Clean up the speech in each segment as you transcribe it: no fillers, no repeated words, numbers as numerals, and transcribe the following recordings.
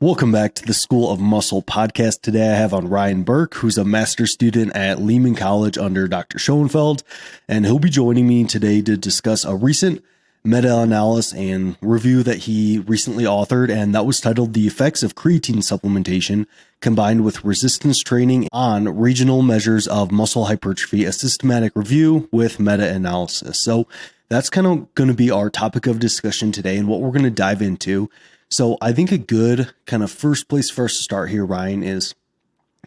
Welcome back to the School of Muscle podcast. Today I have on Ryan Burke, who's a master's student at Lehman College under Dr. Schoenfeld, and he'll be joining me today to discuss a recent meta-analysis and review that he recently authored, and that was titled The Effects of Creatine Supplementation Combined with Resistance Training on Regional Measures of Muscle Hypertrophy, a systematic review with meta-analysis. So that's kind of going to be our topic of discussion today and what we're going to dive into. So I think a good kind of first place for us to start here, Ryan, is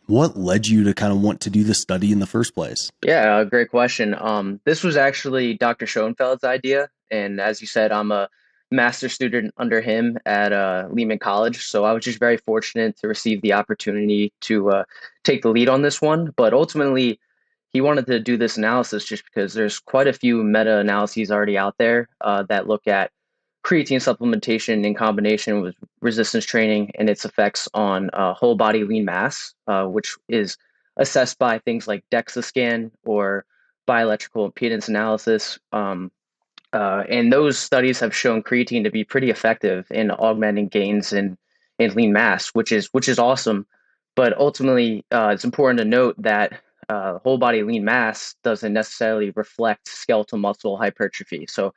what led you to kind of want to do the study in the first place? Yeah, great question. This was actually Dr. Schoenfeld's idea, and as you said, I'm a master student under him at Lehman College, so I was just very fortunate to receive the opportunity to take the lead on this one. But ultimately, he wanted to do this analysis just because there's quite a few meta-analyses already out there that look at creatine supplementation in combination with resistance training and its effects on whole body lean mass, which is assessed by things like DEXA scan or bioelectrical impedance analysis. And those studies have shown creatine to be pretty effective in augmenting gains in lean mass, which is awesome. But ultimately, it's important to note that whole body lean mass doesn't necessarily reflect skeletal muscle hypertrophy. So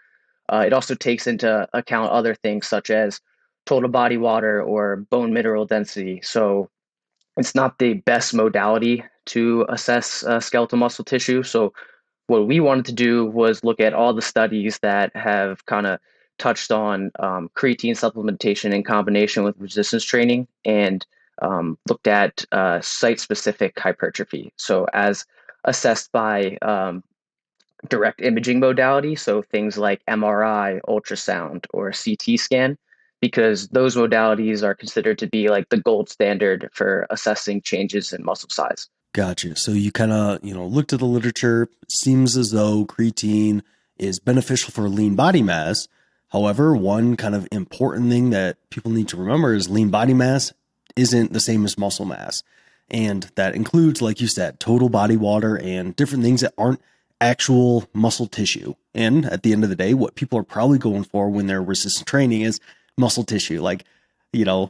it also takes into account other things such as total body water or bone mineral density. So it's not the best modality to assess skeletal muscle tissue. So what we wanted to do was look at all the studies that have kind of touched on creatine supplementation in combination with resistance training and looked at site-specific hypertrophy. So as assessed by direct imaging modality, so things like MRI, ultrasound, or CT scan, because those modalities are considered to be like the gold standard for assessing changes in muscle size. Gotcha. So you kind of, looked at the literature. It seems as though creatine is beneficial for lean body mass. However, one kind of important thing that people need to remember is lean body mass isn't the same as muscle mass. And that includes, like you said, total body water and different things that aren't actual muscle tissue. And at the end of the day, what people are probably going for when they're resistant training is muscle tissue. Like,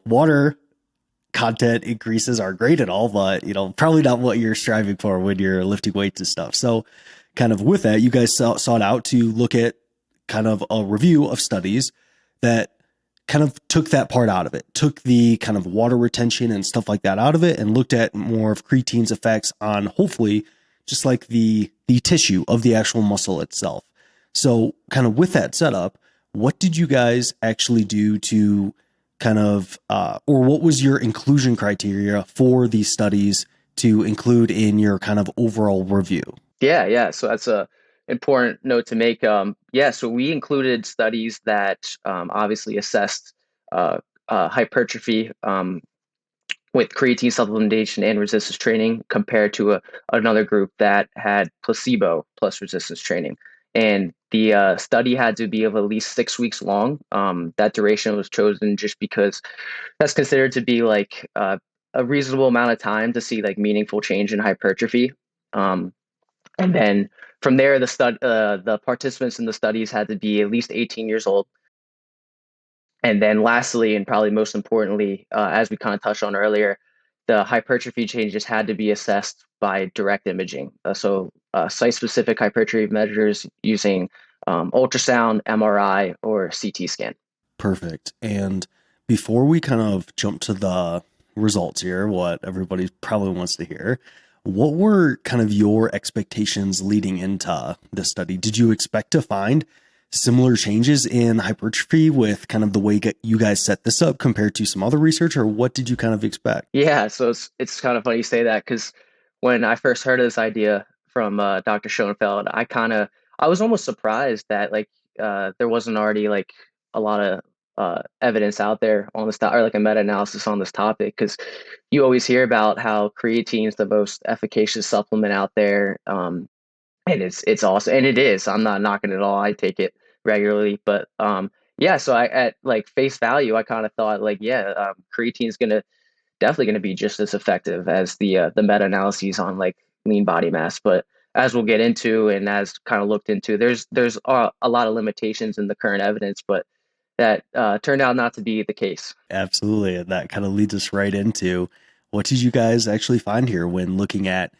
water content increases are great and all, but probably not what you're striving for when you're lifting weights and stuff. So kind of with that, you guys sought out to look at kind of a review of studies that kind of took that part out of it, took the kind of water retention and stuff like that out of it, and looked at more of creatine's effects on hopefully just like the tissue of the actual muscle itself. So kind of with that setup, what did you guys actually do to kind of, or what was your inclusion criteria for these studies to include in your kind of overall review? Yeah. So that's a important note to make. So we included studies that obviously assessed hypertrophy with creatine supplementation and resistance training compared to another group that had placebo plus resistance training. And the study had to be of at least 6 weeks long. That duration was chosen just because that's considered to be like a reasonable amount of time to see like meaningful change in hypertrophy. Um, and then from there, the participants in the studies had to be at least 18 years old. And then lastly, and probably most importantly, as we kind of touched on earlier, the hypertrophy changes had to be assessed by direct imaging. Site-specific hypertrophy measures using ultrasound, MRI, or CT scan. Perfect. And before we kind of jump to the results here, what everybody probably wants to hear, what were kind of your expectations leading into this study? Did you expect to find similar changes in hypertrophy with kind of the way you guys set this up compared to some other research, or what did you kind of expect? Yeah, so it's kind of funny you say that because when I first heard of this idea from Dr. Schoenfeld, I was almost surprised that like there wasn't already like a lot of evidence out there on this topic or like a meta-analysis on this topic because you always hear about how creatine is the most efficacious supplement out there, and it's awesome, and it is. I'm not knocking it at all. I take it regularly, but yeah. So I at like face value, I kind of thought like yeah, creatine is gonna definitely going to be just as effective as the meta analyses on like lean body mass. But as we'll get into and as kind of looked into, there's a lot of limitations in the current evidence. But that turned out not to be the case. Absolutely. And that kind of leads us right into what did you guys actually find here when looking at,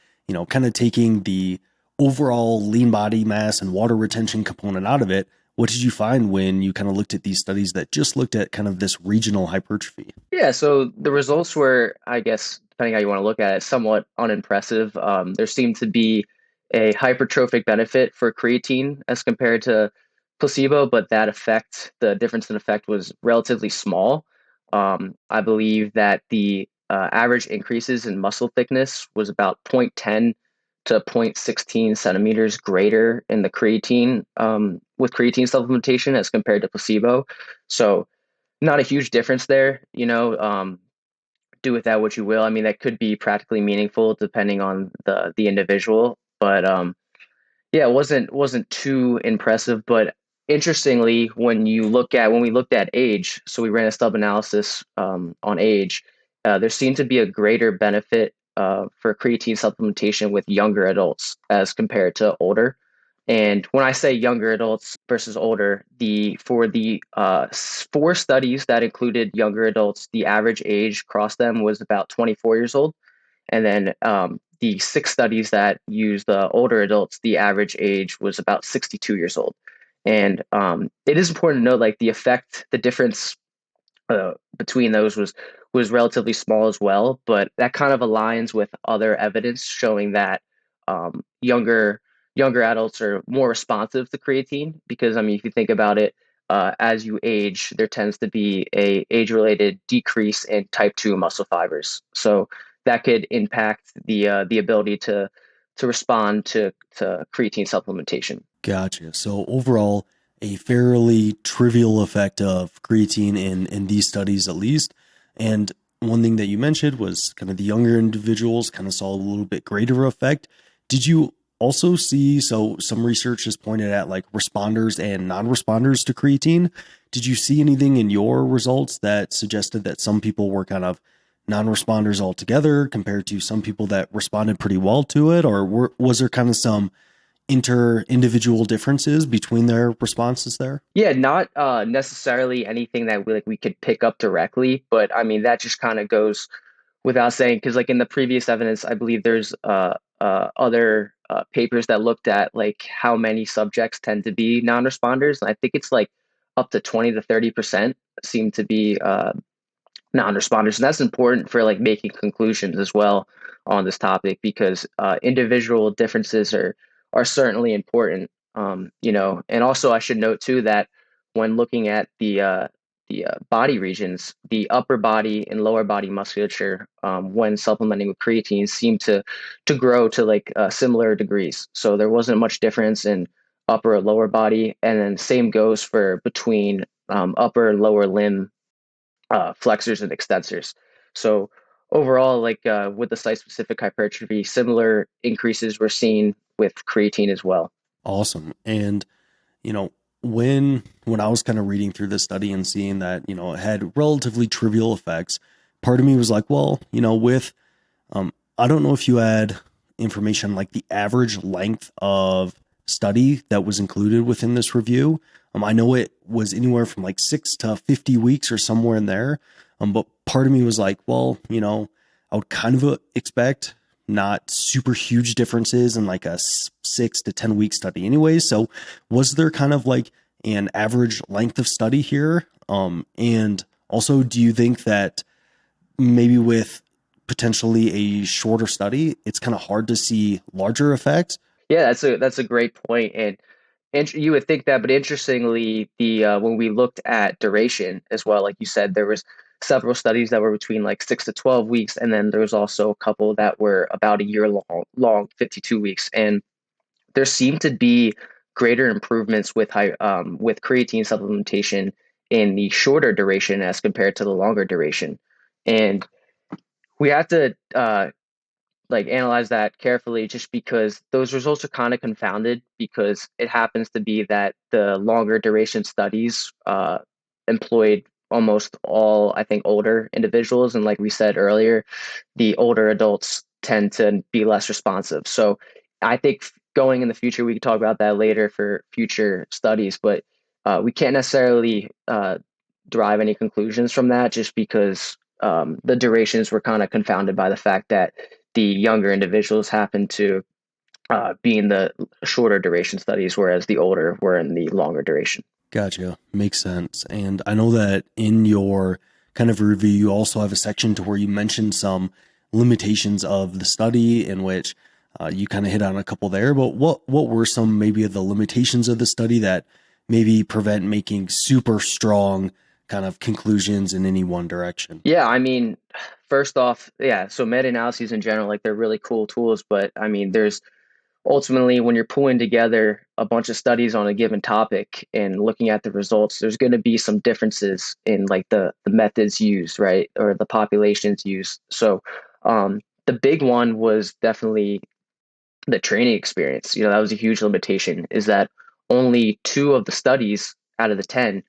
kind of taking the overall lean body mass and water retention component out of it? What did you find when you kind of looked at these studies that just looked at kind of this regional hypertrophy? Yeah, so the results were, I guess, depending how you want to look at it, somewhat unimpressive. There seemed to be a hypertrophic benefit for creatine as compared to placebo, but that effect, the difference in effect was relatively small. I believe that the average increases in muscle thickness was about 0.10 to 0.16 centimeters greater in the creatine with creatine supplementation as compared to placebo. So not a huge difference there, do with that what you will. I mean, that could be practically meaningful depending on the individual, but yeah, it wasn't too impressive. But interestingly, when we looked at age, so we ran a stub analysis on age, there seemed to be a greater benefit for creatine supplementation with younger adults as compared to older. And when I say younger adults versus older, the for the four studies that included younger adults, the average age across them was about 24 years old. And then the six studies that used the older adults, the average age was about 62 years old. And it is important to note, like the difference between those was relatively small as well. But that kind of aligns with other evidence showing that younger adults are more responsive to creatine because I mean, if you think about it, as you age, there tends to be a age-related decrease in type 2 muscle fibers. So that could impact the ability to respond to creatine supplementation. Gotcha. So overall, a fairly trivial effect of creatine in these studies, at least. And one thing that you mentioned was kind of the younger individuals kind of saw a little bit greater effect. Did you also see, so some research has pointed at like responders and non-responders to creatine? Did you see anything in your results that suggested that some people were kind of non-responders altogether compared to some people that responded pretty well to it? Or was there kind of some individual differences between their responses there? Yeah, not necessarily anything that we could pick up directly, but I mean that just kind of goes without saying because like in the previous evidence, I believe there's other papers that looked at like how many subjects tend to be non-responders, and I think it's like up to 20 to 30% seem to be non-responders, and that's important for like making conclusions as well on this topic because individual differences are certainly important. And also I should note too that when looking at the body regions, the upper body and lower body musculature when supplementing with creatine seem to grow to like similar degrees. So there wasn't much difference in upper or lower body, and then same goes for between upper and lower limb flexors and extensors. So overall, like with the site-specific hypertrophy, similar increases were seen with creatine as well. Awesome. And, you know, when I was kind of reading through this study and seeing that, it had relatively trivial effects, part of me was like, well, with I don't know if you had information like the average length of study that was included within this review. I know it was anywhere from like 6 to 50 weeks or somewhere in there. But part of me was like, well, I would kind of expect not super huge differences in like a 6 to 10 week study anyway. So was there kind of like an average length of study here? And also, do you think that maybe with potentially a shorter study, it's kind of hard to see larger effects? Yeah, that's a great point, and you would think that, but interestingly, the when we looked at duration as well, like you said, there was several studies that were between like 6 to 12 weeks, and then there was also a couple that were about a year long, 52 weeks, and there seemed to be greater improvements with creatine supplementation in the shorter duration as compared to the longer duration. And we have to like analyze that carefully just because those results are kind of confounded because it happens to be that the longer duration studies employed almost all, I think, older individuals. And like we said earlier, the older adults tend to be less responsive. So I think going in the future, we can talk about that later for future studies. But we can't necessarily derive any conclusions from that just because the durations were kind of confounded by the fact that the younger individuals happen to be in the shorter duration studies, whereas the older were in the longer duration. Gotcha. Makes sense. And I know that in your kind of review, you also have a section to where you mentioned some limitations of the study in which you kind of hit on a couple there. But what were some maybe of the limitations of the study that maybe prevent making super strong kind of conclusions in any one direction? Yeah, I mean, first off, yeah, so meta-analyses in general, like they're really cool tools, but I mean, there's ultimately when you're pulling together a bunch of studies on a given topic and looking at the results, there's going to be some differences in like the methods used, right? Or the populations used. So the big one was definitely the training experience. That was a huge limitation, is that only two of the studies out of the 10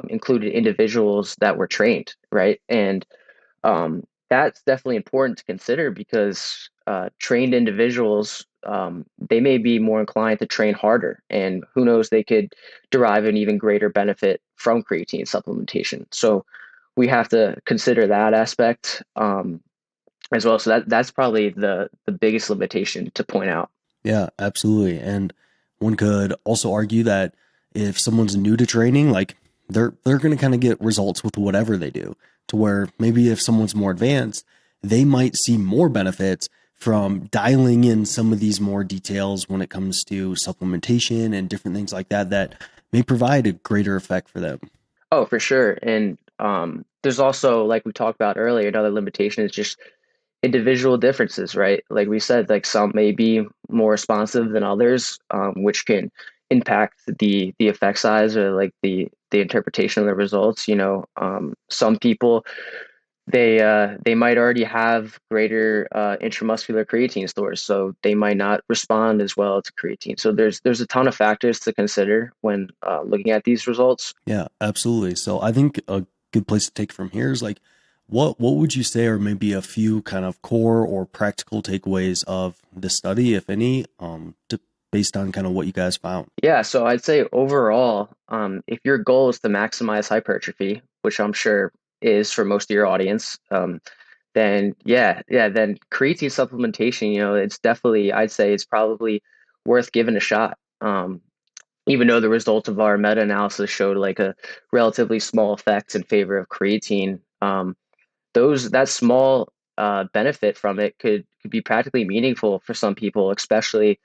included individuals that were trained, right? And that's definitely important to consider because trained individuals, they may be more inclined to train harder, and who knows, they could derive an even greater benefit from creatine supplementation. So we have to consider that aspect as well. So that's probably the biggest limitation to point out. Yeah, absolutely. And one could also argue that if someone's new to training, like they're going to kind of get results with whatever they do. To where maybe if someone's more advanced, they might see more benefits from dialing in some of these more details when it comes to supplementation and different things like that that may provide a greater effect for them. Oh, for sure. And there's also, like we talked about earlier, another limitation is just individual differences, right? Like we said, like some may be more responsive than others, which can impact the effect size or like the interpretation of the results. Some people, they might already have greater intramuscular creatine stores, so they might not respond as well to creatine. So there's a ton of factors to consider when looking at these results. Yeah, absolutely. So I think a good place to take from here is like, what would you say are maybe a few kind of core or practical takeaways of the study, if any, based on kind of what you guys found? Yeah, so I'd say overall, if your goal is to maximize hypertrophy, which I'm sure is for most of your audience, then yeah, then creatine supplementation, it's definitely, I'd say it's probably worth giving a shot. Even though the results of our meta-analysis showed like a relatively small effect in favor of creatine, that small benefit from it could be practically meaningful for some people, especially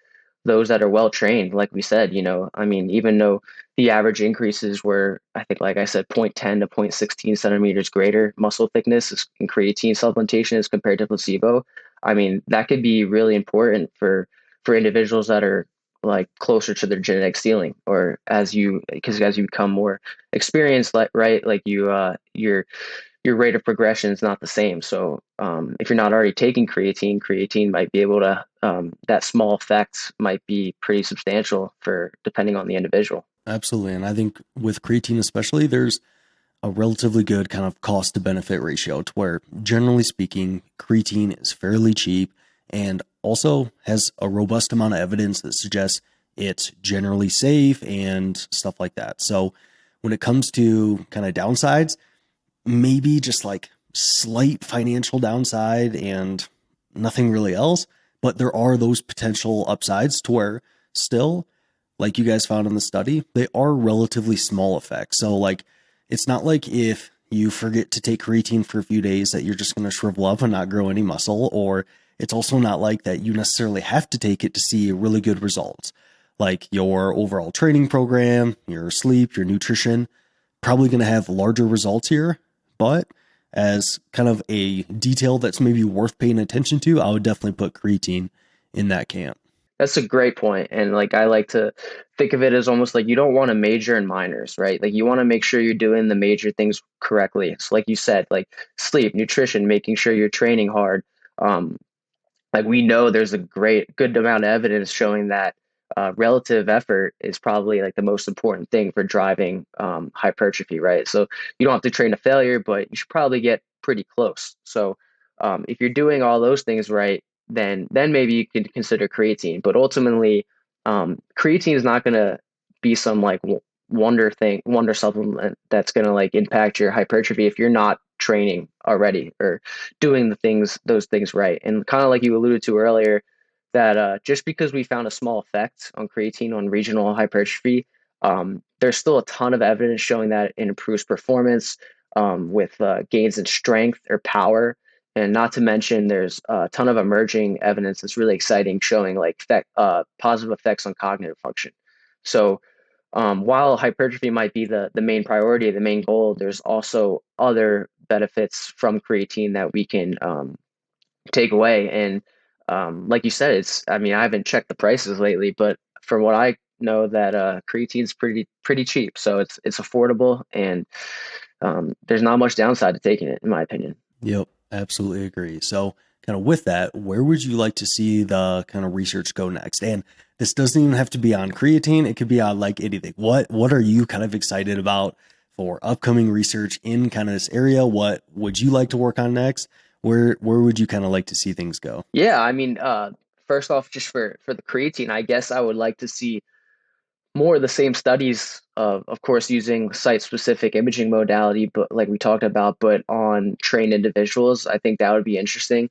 those that are well trained. Like we said, I mean, even though the average increases were, I think, like I said, zero point 0.10 to 0.16 centimeters greater muscle thickness in creatine supplementation as compared to placebo. I mean, that could be really important for individuals that are like closer to their genetic ceiling, or because as you become more experienced, like right, like your rate of progression is not the same. So if you're not already taking creatine might be able to, that small effect might be pretty substantial for depending on the individual. Absolutely. And I think with creatine especially, there's a relatively good kind of cost to benefit ratio to where generally speaking, creatine is fairly cheap and also has a robust amount of evidence that suggests it's generally safe and stuff like that. So when it comes to kind of downsides, maybe just like slight financial downside and nothing really else. But there are those potential upsides to where still, like you guys found in the study, they are relatively small effects. So, like, it's not like if you forget to take creatine for a few days that you're just going to shrivel up and not grow any muscle, or it's also not like that you necessarily have to take it to see really good results. Like your overall training program, your sleep, your nutrition, probably going to have larger results here, but as kind of a detail that's maybe worth paying attention to, I would definitely put creatine in that camp. That's a great point. And like I like to think of it as almost like you don't want to major in minors, right? Like you want to make sure you're doing the major things correctly. So like you said, like sleep, nutrition, making sure you're training hard. Um, like we know there's a good amount of evidence showing that relative effort is probably like the most important thing for driving hypertrophy, right? So you don't have to train to failure, but you should probably get pretty close. So if you're doing all those things right, then maybe you could consider creatine. But ultimately, creatine is not going to be some like wonder supplement that's gonna like impact your hypertrophy if you're not training already or doing those things right. And kind of like you alluded to earlier, that just because we found a small effect on creatine on regional hypertrophy, there's still a ton of evidence showing that it improves performance with gains in strength or power. And not to mention, there's a ton of emerging evidence that's really exciting, showing like positive effects on cognitive function. So while hypertrophy might be the main priority, the main goal, there's also other benefits from creatine that we can take away. And like you said, I mean, I haven't checked the prices lately, but from what I know, that creatine's pretty cheap, so it's affordable, and there's not much downside to taking it, in my opinion. Yep, absolutely agree. So, kind of with that, where would you like to see the kind of research go next? And this doesn't even have to be on creatine; it could be on like anything. What are you kind of excited about for upcoming research in kind of this area? What would you like to work on next? Where would you kind of like to see things go? Yeah, I mean, first off, just for the creatine, I guess I would like to see more of the same studies of course, using site-specific imaging modality, but like we talked about, but on trained individuals. I think that would be interesting.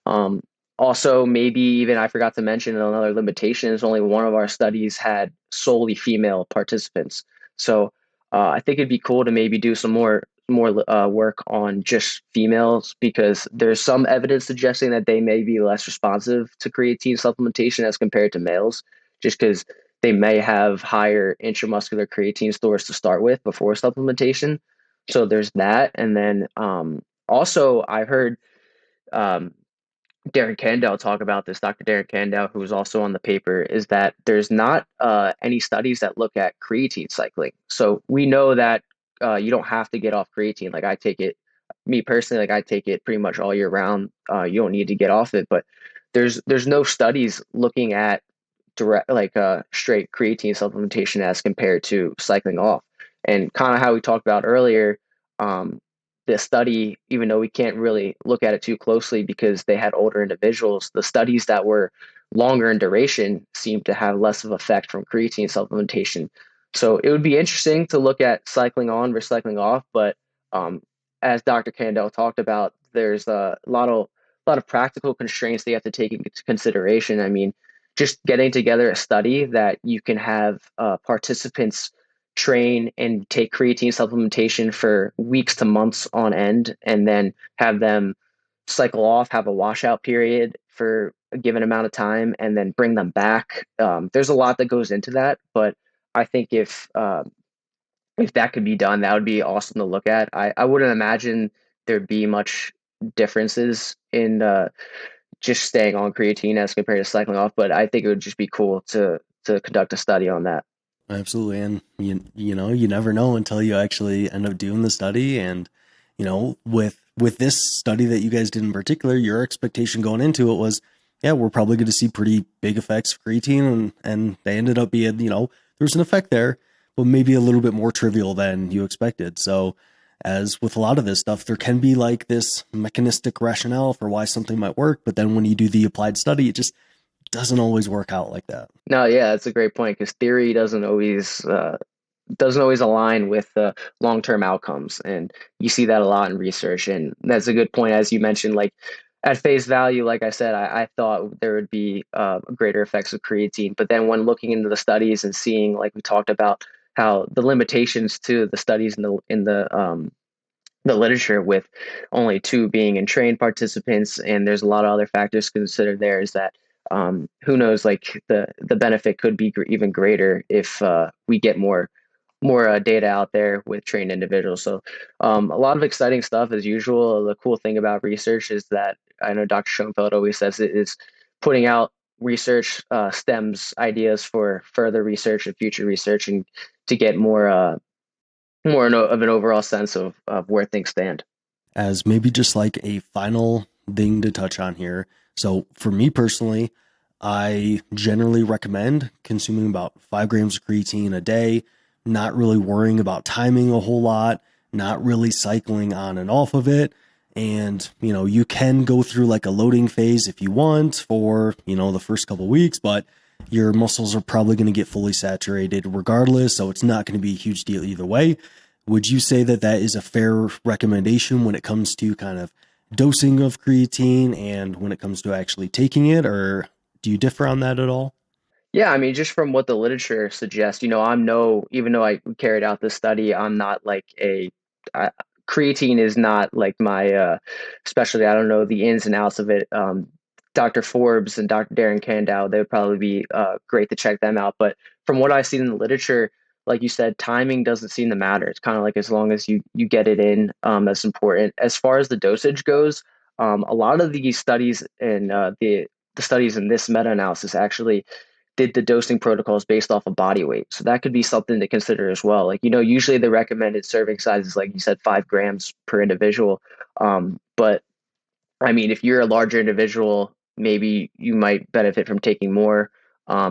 Um, Also, maybe even I forgot to mention another limitation is only one of our studies had solely female participants. So I think it'd be cool to maybe do some more work on just females, because there's some evidence suggesting that they may be less responsive to creatine supplementation as compared to males, just because they may have higher intramuscular creatine stores to start with before supplementation. So there's that. And then also I heard um, Darren Candow talk about this, Dr. Darren Candow, who was also on the paper, is that there's not any studies that look at creatine cycling. So we know that you don't have to get off creatine. Like I take it, me personally, like I take it pretty much all year round. You don't need to get off it, but there's no studies looking at direct like straight creatine supplementation as compared to cycling off. And kind of how we talked about earlier, um, the study, even though we can't really look at it too closely because they had older individuals, the studies that were longer in duration seemed to have less of effect from creatine supplementation. So it would be interesting to look at cycling on versus cycling off, but um, as Dr. Candell talked about, there's a lot of practical constraints they have to take into consideration. I mean, just getting together a study that you can have participants train and take creatine supplementation for weeks to months on end, and then have them cycle off, have a washout period for a given amount of time, and then bring them back. There's a lot that goes into that, but I think if that could be done, that would be awesome to look at. I wouldn't imagine there'd be much differences in just staying on creatine as compared to cycling off, but I think it would just be cool to conduct a study on that. Absolutely. And you know, you never know until you actually end up doing the study. And, you know, with this study that you guys did in particular, your expectation going into it was, yeah, we're probably going to see pretty big effects of creatine, and they ended up being, you know, there's an effect there, but maybe a little bit more trivial than you expected. So as with a lot of this stuff, there can be like this mechanistic rationale for why something might work, but then when you do the applied study, it just doesn't always work out like that. No, yeah, that's a great point, because theory doesn't always align with the long-term outcomes, and you see that a lot in research. And that's a good point, as you mentioned. Like at face value, like I said, I thought there would be greater effects of creatine, but then when looking into the studies and seeing, like we talked about, how the limitations to the studies in the literature, with only two being in trained participants, and there's a lot of other factors considered there, is that who knows, like the benefit could be even greater if we get more data out there with trained individuals. So a lot of exciting stuff as usual. The cool thing about research is that I know Dr. Schoenfeld always says it is putting out research stems ideas for further research and future research, and to get more of an overall sense of where things stand. As maybe just like a final thing to touch on here. So for me personally, I generally recommend consuming about 5 grams of creatine a day, not really worrying about timing a whole lot, not really cycling on and off of it. And, you know, you can go through like a loading phase if you want for, you know, the first couple of weeks, but your muscles are probably going to get fully saturated regardless, so it's not going to be a huge deal either way. Would you say that that is a fair recommendation when it comes to kind of dosing of creatine and when it comes to actually taking it, or do you differ on that at all? Yeah, I mean, just from what the literature suggests, I'm no, even though I carried out this study, I'm not like I, creatine is not like my specialty. I don't know the ins and outs of it. Dr. Forbes and Dr. Darren Candow, they would probably be great to check them out. But from what I've seen in the literature, like you said, timing doesn't seem to matter. It's kind of like as long as you get it in, that's important. As far as the dosage goes, a lot of these studies and the studies in this meta-analysis actually did the dosing protocols based off of body weight. So that could be something to consider as well. Like, usually the recommended serving size is, like you said, 5 grams per individual. But I mean, if you're a larger individual, maybe you might benefit from taking more.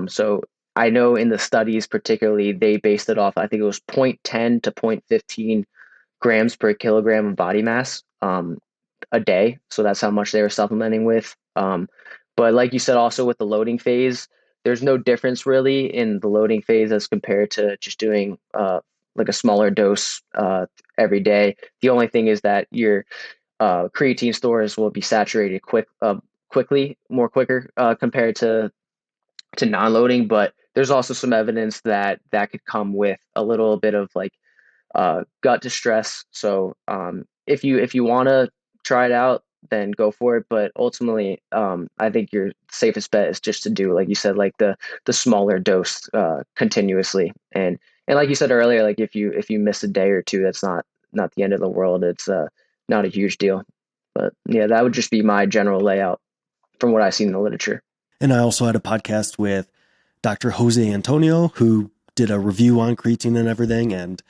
So I know in the studies, particularly, they based it off, I think it was zero point 0.10 to 0.15 grams per kilogram of body mass. A day. So that's how much they were supplementing with. But like you said, also with the loading phase, there's no difference really in the loading phase as compared to just doing like a smaller dose every day. The only thing is that your creatine stores will be saturated quickly, more quicker compared to non-loading. But there's also some evidence that that could come with a little bit of like gut distress. So if you want to try it out, then go for it. But ultimately, I think your safest bet is just to do, like you said, like the smaller dose continuously. And like you said earlier, like if you miss a day or two, that's not the end of the world. It's not a huge deal. But yeah, that would just be my general layout from what I've seen in the literature. And I also had a podcast with Dr. Jose Antonio, who did a review on creatine and everything. And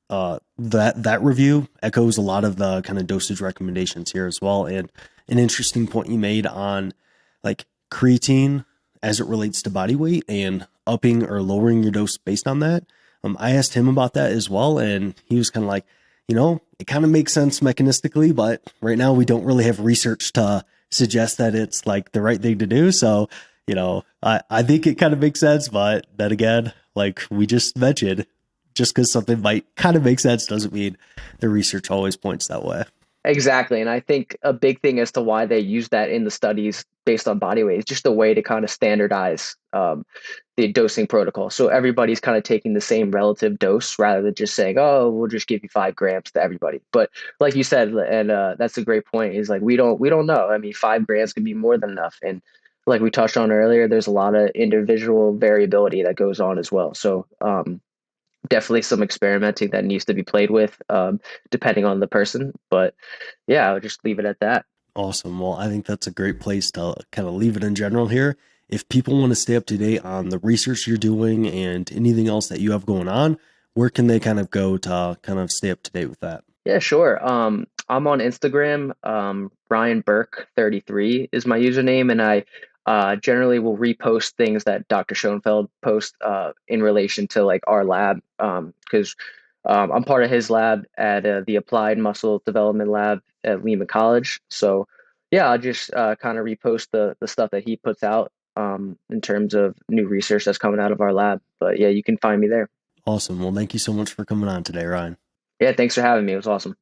that review echoes a lot of the kind of dosage recommendations here as well. And an interesting point you made on like creatine as it relates to body weight and upping or lowering your dose based on that. I asked him about that as well, and he was kind of like, it kind of makes sense mechanistically, but right now we don't really have research to suggest that it's like the right thing to do. So, I think it kind of makes sense, but then again, like we just mentioned, just because something might kind of make sense doesn't mean the research always points that way. Exactly. And I think a big thing as to why they use that in the studies based on body weight is just a way to kind of standardize the dosing protocol. So everybody's kind of taking the same relative dose rather than just saying, oh, we'll just give you 5 grams to everybody. But like you said, and that's a great point, is like we don't know. I mean, 5 grams could be more than enough. And like we touched on earlier, there's a lot of individual variability that goes on as well. So definitely some experimenting that needs to be played with depending on the person. But yeah, I'll just leave it at that. Awesome. Well, I think that's a great place to kind of leave it in general here. If people want to stay up to date on the research you're doing and anything else that you have going on, where can they kind of go to kind of stay up to date with that? Yeah, sure. I'm on Instagram. Ryan Burke 33 is my username, and I generally will repost things that Dr. Schoenfeld posts in relation to like our lab, because I'm part of his lab at the Applied Muscle Development Lab at Lehman College. So yeah, I'll just kind of repost the stuff that he puts out in terms of new research that's coming out of our lab. But yeah, you can find me there. Awesome. Well, thank you so much for coming on today, Ryan. Yeah, thanks for having me. It was awesome.